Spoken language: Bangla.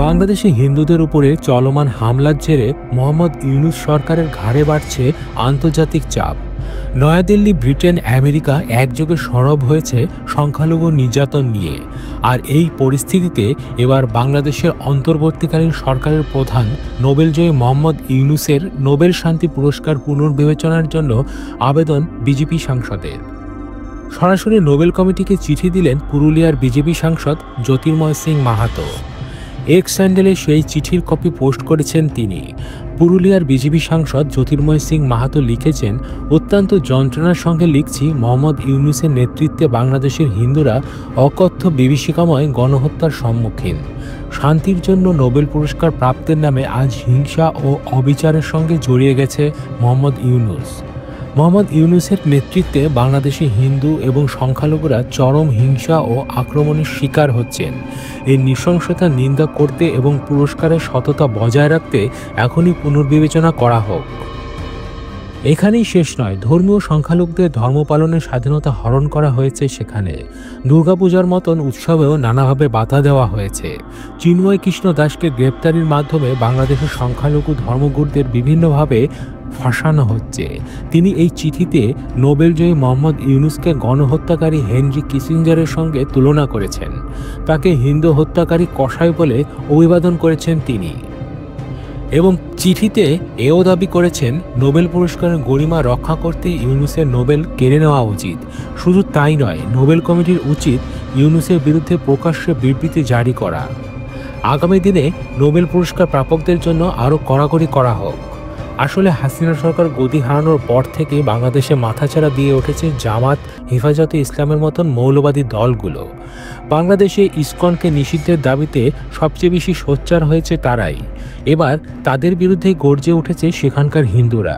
বাংলাদেশে হিন্দুদের উপরে চলমান হামলার জেরে মোহাম্মদ ইউনূস সরকারের ঘাড়ে বাড়ছে আন্তর্জাতিক চাপ। নয়াদিল্লি, ব্রিটেন, আমেরিকা একযোগে সরব হয়েছে সংখ্যালঘু নির্যাতন নিয়ে। আর এই পরিস্থিতিতে এবার বাংলাদেশের অন্তর্বর্তীকালীন সরকারের প্রধান নোবেলজয়ী মোহাম্মদ ইউনূসের নোবেল শান্তি পুরস্কার পুনর্বিবেচনার জন্য আবেদন বিজেপি সাংসদের। সরাসরি নোবেল কমিটিকে চিঠি দিলেন পুরুলিয়ার বিজেপি সাংসদ জ্যোতির্ময় সিং মাহাতো। এক্স হ্যান্ডেলে সেই চিঠির কপি পোস্ট করেছেন তিনি। পুরুলিয়ার বিজেপি সাংসদ জ্যোতির্ময় সিং মাহাতো লিখেছেন, অত্যন্ত যন্ত্রণার সঙ্গে লিখছি, মোহাম্মদ ইউনূসের নেতৃত্বে বাংলাদেশের হিন্দুরা অকথ্য বিভীষিকাময় গণহত্যার সম্মুখীন। শান্তির জন্য নোবেল পুরস্কার প্রাপ্তের নামে আজ হিংসা ও অবিচারের সঙ্গে জড়িয়ে গেছে মোহাম্মদ ইউনূস। মোহাম্মদ ইউনূসের নেতৃত্বে বাংলাদেশি হিন্দু এবং সংখ্যালঘুরা চরম হিংসা ও আক্রমণের শিকার হচ্ছেন। এই নৃশংসতার নিন্দা করতে এবং পুরস্কারের সততা বজায় রাখতে এখনই পুনর্বিবেচনা করা হোক। এখানেই শেষ নয়, ধর্মীয় সংখ্যালঘুদের ধর্ম পালনের স্বাধীনতা হরণ করা হয়েছে। সেখানে দুর্গাপূজার মতন উৎসবেও নানাভাবে বাধা দেওয়া হয়েছে। চিন্ময় কৃষ্ণ দাসকে গ্রেপ্তারির মাধ্যমে বাংলাদেশের সংখ্যালঘু ধর্মগুরুদের বিভিন্নভাবে ফাঁসানো হচ্ছে। তিনি এই চিঠিতে নোবেলজয়ী মোহাম্মদ ইউনূসকে গণহত্যাকারী হেনরি কিসিঞ্জারের সঙ্গে তুলনা করেছেন। তাকে হিন্দু হত্যাকারী কসাই বলে অভিবাদন করেছেন তিনি এবং চিঠিতে এও দাবি করেছেন, নোবেল পুরস্কারের গরিমা রক্ষা করতে ইউনূসের নোবেল কেড়ে নেওয়া উচিত। শুধু তাই নয়, নোবেল কমিটির উচিত ইউনূসের বিরুদ্ধে প্রকাশ্যে বিবৃতি জারি করা। আগামী দিনে নোবেল পুরস্কার প্রাপকদের জন্য আরও কড়াকড়ি করা হোক। আসলে হাসিনা সরকার গদি হারানোর পর থেকে বাংলাদেশে মাথাচাড়া দিয়ে উঠেছে জামাত, হেফাজতে ইসলামের মতন মৌলবাদী দলগুলো। বাংলাদেশে ইসকনকে নিষিদ্ধের দাবিতে সবচেয়ে বেশি সোচ্চার হয়েছে তারাই। এবার তাদের বিরুদ্ধে গর্জে উঠেছে সেখানকার হিন্দুরা।